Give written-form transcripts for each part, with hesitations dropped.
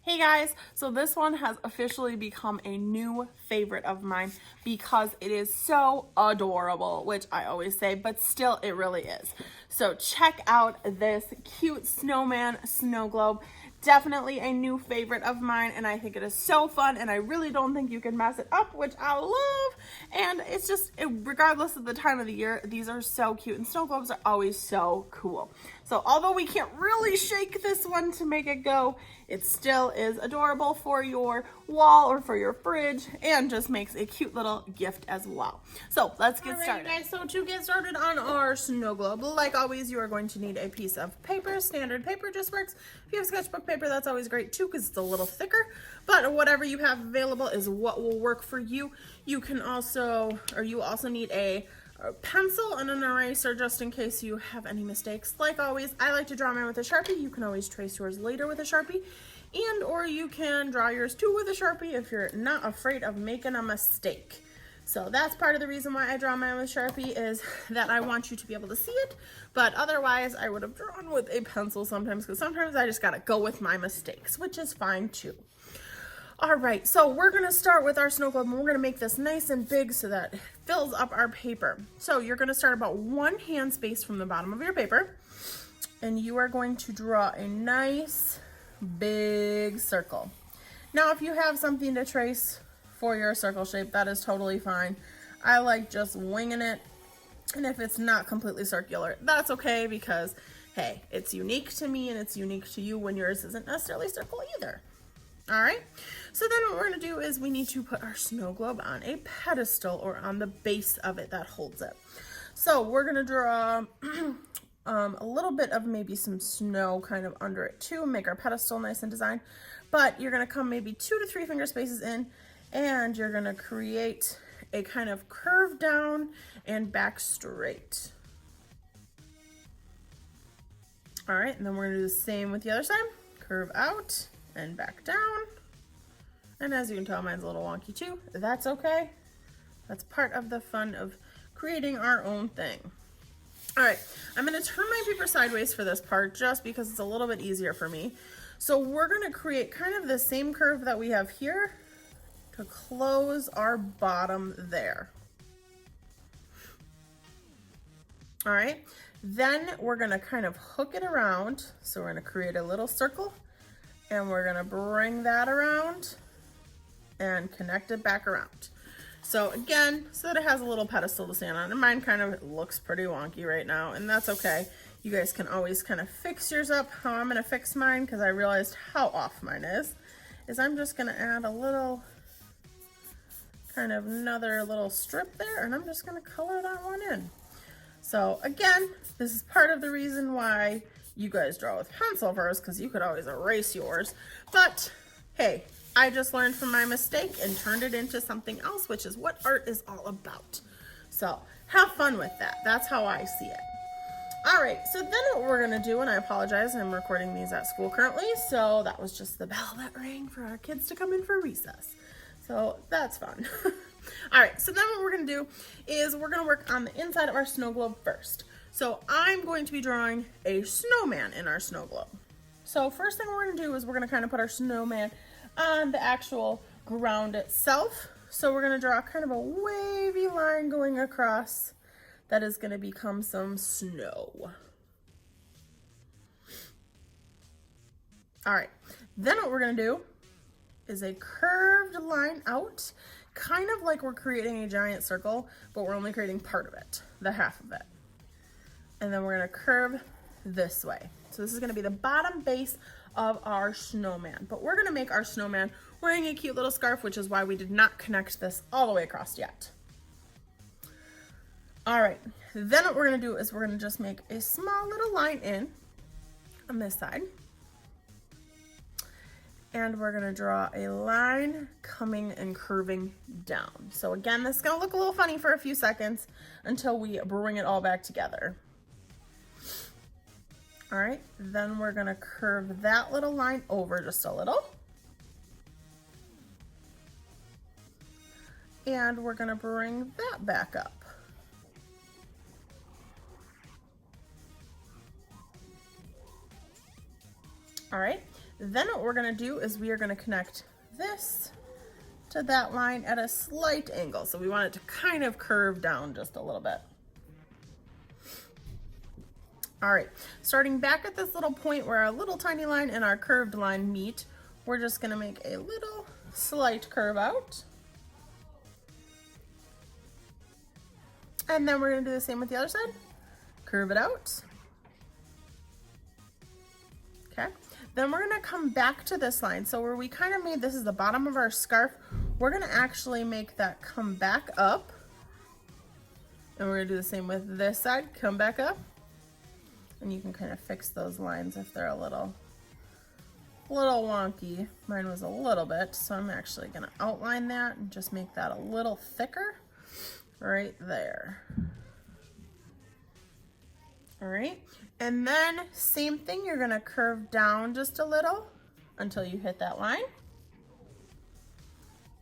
Hey guys, so this one has officially become a new favorite of mine because it is so adorable, which I always say, but still it really is. So check out this cute snowman snow globe. Definitely a new favorite of mine, and I think it is so fun, and I really don't think you can mess it up, which I love. And it's just, regardless of the time of the year, these are so cute, and snow globes are always so cool. So although we can't really shake this one to make it go, it still is adorable for your wall or for your fridge, and just makes a cute little gift as well. So let's get started. Guys, so to get started on our snow globe, like always, you are going to need a piece of paper. Standard paper just works. If you have sketchbook paper, that's always great too because it's a little thicker, but whatever you have available is what will work for you. You can also, or you also need a pencil and an eraser just in case you have any mistakes. Like always, I like to draw mine with a Sharpie. You can always trace yours later with a Sharpie, and or you can draw yours too with a Sharpie if you're not afraid of making a mistake. So that's part of the reason why I draw mine with Sharpie, is that I want you to be able to see it, but otherwise I would have drawn with a pencil sometimes, because sometimes I just gotta go with my mistakes, which is fine too. All right, so we're gonna start with our snow globe, and we're gonna make this nice and big so that it fills up our paper. So you're gonna start about 1 hand space from the bottom of your paper, and you are going to draw a nice big circle. Now, if you have something to trace for your circle shape, that is totally fine. I like just winging it, and if it's not completely circular, that's okay, because hey, it's unique to me and it's unique to you when yours isn't necessarily circle either. All right, so then what we're gonna do is we need to put our snow globe on a pedestal, or on the base of it that holds it. So we're gonna draw a little bit of maybe some snow kind of under it too, make our pedestal nice and designed, but you're gonna come maybe 2 to 3 finger spaces in, and you're gonna create a kind of curve down and back straight. All right, and then we're gonna do the same with the other side. Curve out and back down. And as you can tell, mine's a little wonky too. That's okay. That's part of the fun of creating our own thing. All right, I'm gonna turn my paper sideways for this part just because it's a little bit easier for me. So we're gonna create kind of the same curve that we have here to close our bottom there. All right, then we're gonna kind of hook it around. So we're gonna create a little circle, and we're gonna bring that around and connect it back around. So again, so that it has a little pedestal to stand on, and mine kind of looks pretty wonky right now, and that's okay. You guys can always kind of fix yours up. How I'm gonna fix mine, because I realized how off mine is I'm just gonna add a little, kind of another little strip there, and I'm just gonna color that one in. So again, this is part of the reason why you guys draw with pencil first, because you could always erase yours. But hey, I just learned from my mistake and turned it into something else, which is what art is all about. So have fun with that. That's how I see it. All right, so then what we're gonna do, and I apologize, I'm recording these at school currently, so that was just the bell that rang for our kids to come in for recess. So that's fun. All right, so then what we're gonna do is we're gonna work on the inside of our snow globe first. So I'm going to be drawing a snowman in our snow globe. So first thing we're gonna do is we're gonna kind of put our snowman on the actual ground itself. So we're gonna draw kind of a wavy line going across that is gonna become some snow. All right, then what we're gonna do is a curved line out, kind of like we're creating a giant circle, but we're only creating part of it, the half of it. And then we're gonna curve this way. So this is gonna be the bottom base of our snowman, but we're gonna make our snowman wearing a cute little scarf, which is why we did not connect this all the way across yet. All right, then what we're gonna do is we're gonna just make a small little line in on this side. And we're gonna draw a line coming and curving down. So again, this is gonna look a little funny for a few seconds until we bring it all back together. All right, then we're gonna curve that little line over just a little. And we're gonna bring that back up. All right, Then what we're gonna do is we are gonna connect this to that line at a slight angle. So we want it to kind of curve down just a little bit. All right, starting back at this little point where our little tiny line and our curved line meet, we're just gonna make a little slight curve out. And then we're gonna do the same with the other side. Curve it out. Okay, then we're gonna come back to this line. So where we kind of made, this is the bottom of our scarf, we're gonna actually make that come back up. And we're gonna do the same with this side, come back up. And you can kind of fix those lines if they're a little wonky. Mine was a little bit, so I'm actually gonna outline that and just make that a little thicker right there. All right, and then same thing, you're gonna curve down just a little until you hit that line.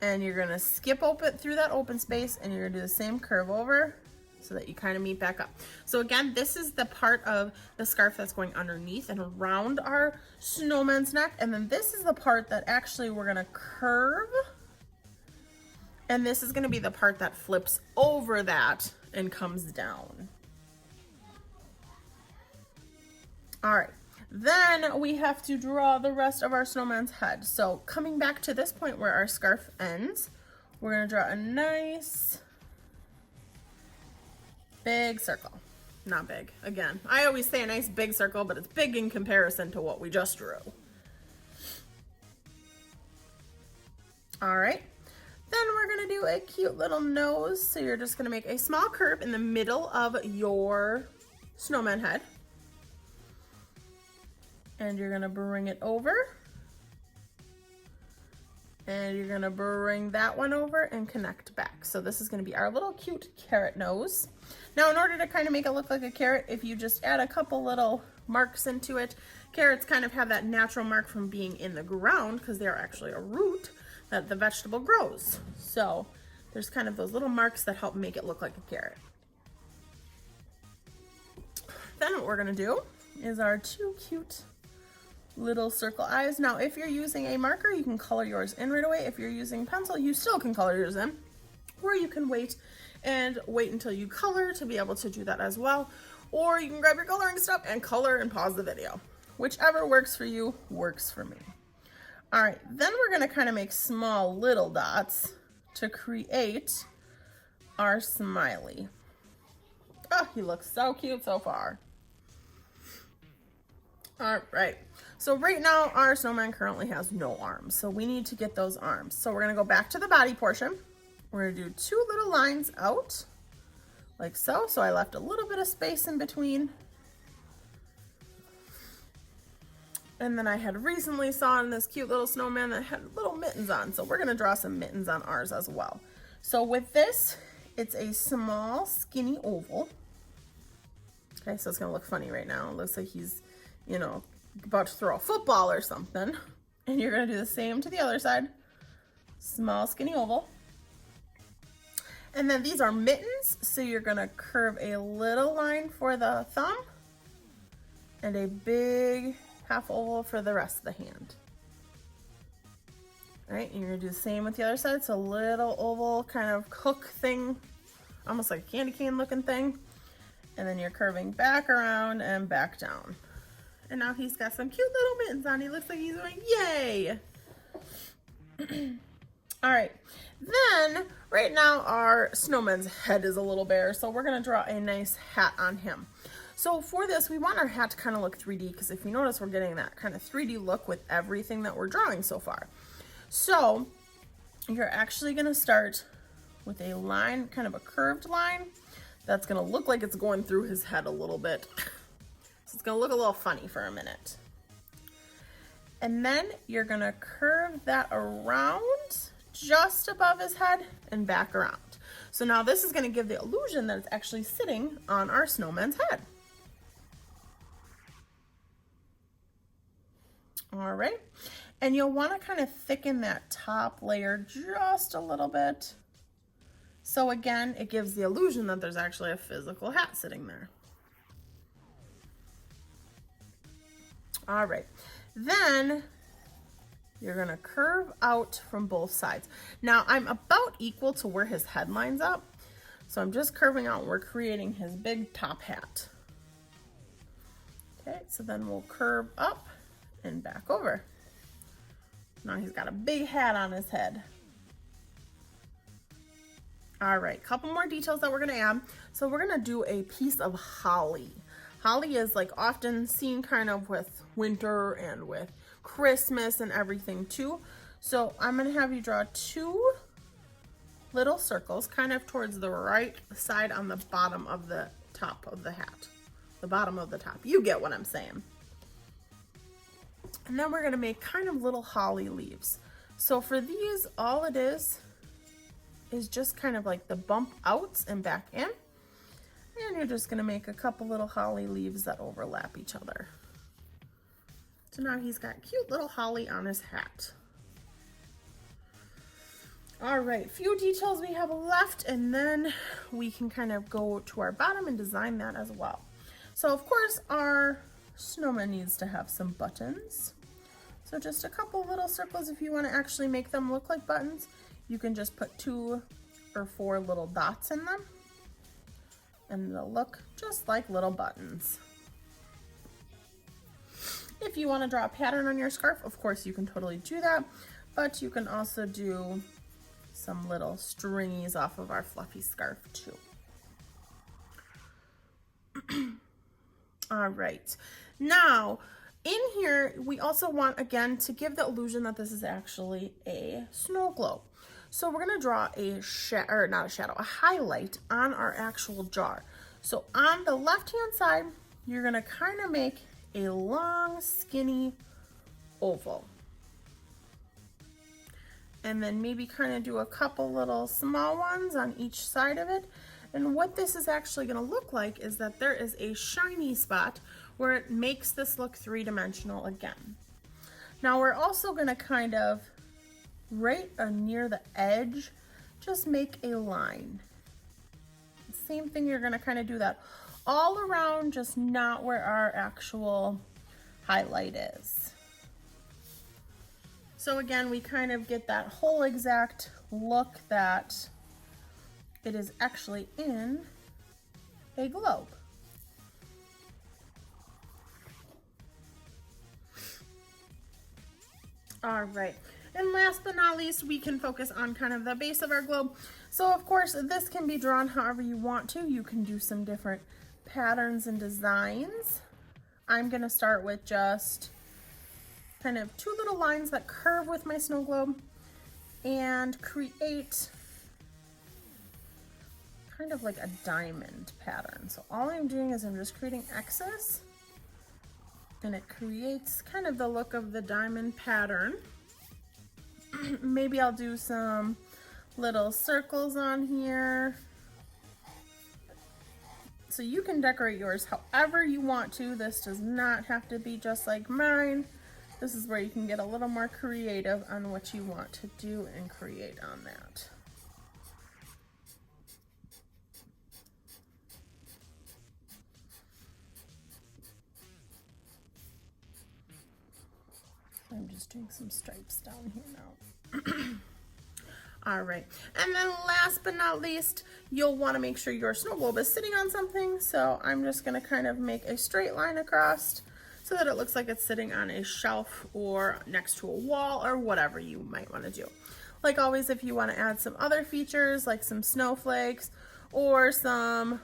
And you're gonna skip open through that open space and you're gonna do the same curve over so that you kind of meet back up. So again, this is the part of the scarf that's going underneath and around our snowman's neck. And then this is the part that actually we're gonna curve. And this is gonna be the part that flips over that and comes down. All right, then we have to draw the rest of our snowman's head. So coming back to this point where our scarf ends, we're gonna draw a nice big circle. Not big, again. I always say a nice big circle, but it's big in comparison to what we just drew. All right, then we're gonna do a cute little nose. So you're just gonna make a small curve in the middle of your snowman head. And you're gonna bring it over. And you're gonna bring that one over and connect back. So this is gonna be our little cute carrot nose. Now in order to kind of make it look like a carrot, if you just add a couple little marks into it, carrots kind of have that natural mark from being in the ground because they're actually a root that the vegetable grows. So there's kind of those little marks that help make it look like a carrot. Then what we're gonna do is our two cute little circle eyes. Now, if you're using a marker, you can color yours in right away. If you're using pencil, you still can color yours in, or you can wait until you color to be able to do that as well. Or you can grab your coloring stuff and color and pause the video. Whichever works for you, works for me. All right, then we're gonna kind of make small little dots to create our smiley. Oh, he looks so cute so far. All right, so right now our snowman currently has no arms, so we need to get those arms. So we're gonna go back to the body portion. We're gonna do two little lines out, like so. So I left a little bit of space in between. And then I had recently saw this cute little snowman that had little mittens on, so we're gonna draw some mittens on ours as well. So with this, it's a small skinny oval. Okay, so it's gonna look funny right now. It looks like he's, you know, about to throw a football or something. And you're gonna do the same to the other side. Small skinny oval. And then these are mittens, so you're gonna curve a little line for the thumb and a big half oval for the rest of the hand. All right, and you're gonna do the same with the other side. So a little oval kind of hook thing, almost like a candy cane looking thing. And then you're curving back around and back down. And now he's got some cute little mittens on. He looks like he's going, yay. All right, then right now our snowman's head is a little bare, so we're gonna draw a nice hat on him. So for this, we want our hat to kind of look 3D, because if you notice, we're getting that kind of 3D look with everything that we're drawing so far. So you're actually gonna start with a line, kind of a curved line, that's gonna look like it's going through his head a little bit. So it's gonna look a little funny for a minute. And then you're gonna curve that around just above his head and back around. So now this is gonna give the illusion that it's actually sitting on our snowman's head. All right, and you'll wanna kind of thicken that top layer just a little bit. So again, it gives the illusion that there's actually a physical hat sitting there. All right, then you're gonna curve out from both sides. Now I'm about equal to where his head lines up, so I'm just curving out and we're creating his big top hat. Okay, so then we'll curve up and back over. Now he's got a big hat on his head. All right, couple more details that we're gonna add. So we're gonna do a piece of holly. Holly is like often seen kind of with winter and with Christmas and everything too. So I'm gonna have you draw 2 little circles kind of towards the right side on the bottom of the top of the hat. The bottom of the top. You get what I'm saying. And then we're gonna make kind of little holly leaves. So for these, all it is just kind of like the bump outs and back in. And you're just gonna make a couple little holly leaves that overlap each other. So now he's got cute little holly on his hat. All right, few details we have left, and then we can kind of go to our bottom and design that as well. So of course our snowman needs to have some buttons. So just a couple little circles. If you want to actually make them look like buttons, you can just put 2 or 4 little dots in them, and they'll look just like little buttons. If you want to draw a pattern on your scarf, of course you can totally do that, but you can also do some little stringies off of our fluffy scarf too. All right, now in here we also want, again, to give the illusion that this is actually a snow globe. So we're gonna draw a a highlight on our actual jar. So on the left-hand side, you're gonna kind of make a long, skinny oval. And then maybe kind of do a couple little small ones on each side of it. And what this is actually gonna look like is that there is a shiny spot where it makes this look 3-dimensional again. Now we're also gonna kind of, right near the edge, just make a line. Same thing, you're gonna kind of do that all around, just not where our actual highlight is. So again, we kind of get that whole exact look that it is actually in a globe. All right, and last but not least, we can focus on kind of the base of our globe. So of course, this can be drawn however you want to. You can do some different patterns and designs. I'm gonna start with just kind of 2 little lines that curve with my snow globe and create kind of like a diamond pattern. So all I'm doing is I'm just creating excess, and it creates kind of the look of the diamond pattern. Maybe I'll do some little circles on here. So you can decorate yours however you want to. This does not have to be just like mine. This is where you can get a little more creative on what you want to do and create on that. I'm just doing some stripes down here now. All right, and then last but not least, you'll want to make sure your snow globe is sitting on something. So I'm just going to kind of make a straight line across so that it looks like it's sitting on a shelf or next to a wall or whatever you might want to do. Like always, if you want to add some other features like some snowflakes or some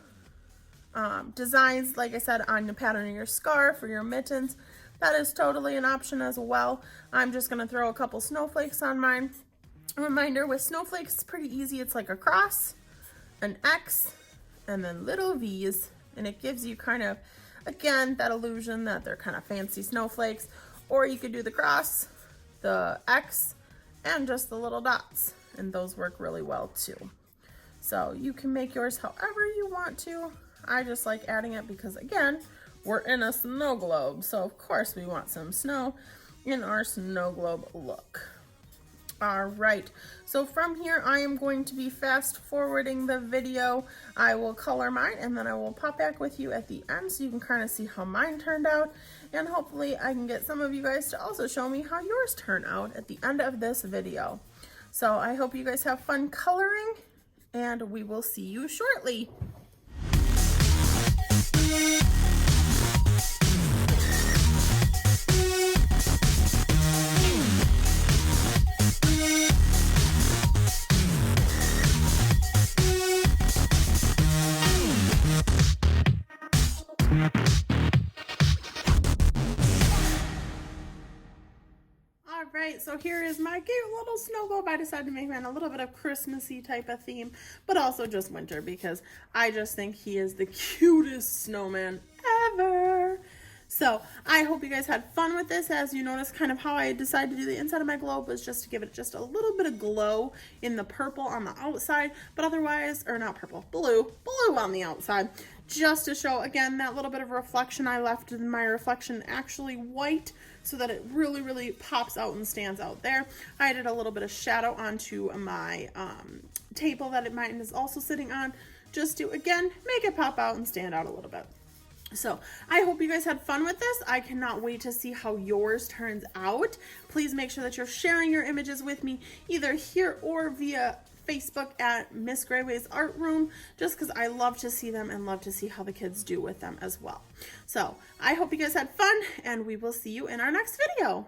designs, like I said, on the pattern of your scarf or your mittens, that is totally an option as well. I'm just going to throw a couple snowflakes on mine. A reminder, with snowflakes, it's pretty easy. It's like a cross, an X, and then little V's, and it gives you kind of, again, that illusion that they're kind of fancy snowflakes. Or you could do the cross, the X, and just the little dots, and those work really well too. So you can make yours however you want to. I just like adding it because, again, we're in a snow globe, so of course we want some snow in our snow globe look. All right, so from here I am going to be fast forwarding the video. I will color mine and then I will pop back with you at the end so you can kind of see how mine turned out, and hopefully I can get some of you guys to also show me how yours turn out at the end of this video. So I hope you guys have fun coloring, and we will see you shortly. Alright, so here is my cute little snow globe. I decided to make mine a little bit of Christmassy type of theme, but also just winter because I just think he is the cutest snowman ever. So I hope you guys had fun with this. As you notice, kind of how I decided to do the inside of my globe was just to give it just a little bit of glow in the purple on the outside, but otherwise, or not purple, blue on the outside, just to show again that little bit of reflection. I left my reflection actually white so that it really pops out and stands out there. I added a little bit of shadow onto my table that mine is also sitting on, just to again make it pop out and stand out a little bit. So I hope you guys had fun with this. I cannot wait to see how yours turns out. Please make sure that you're sharing your images with me either here or via Facebook at Miss Grayway's Art Room, just because I love to see them and love to see how the kids do with them as well. So I hope you guys had fun, and we will see you in our next video.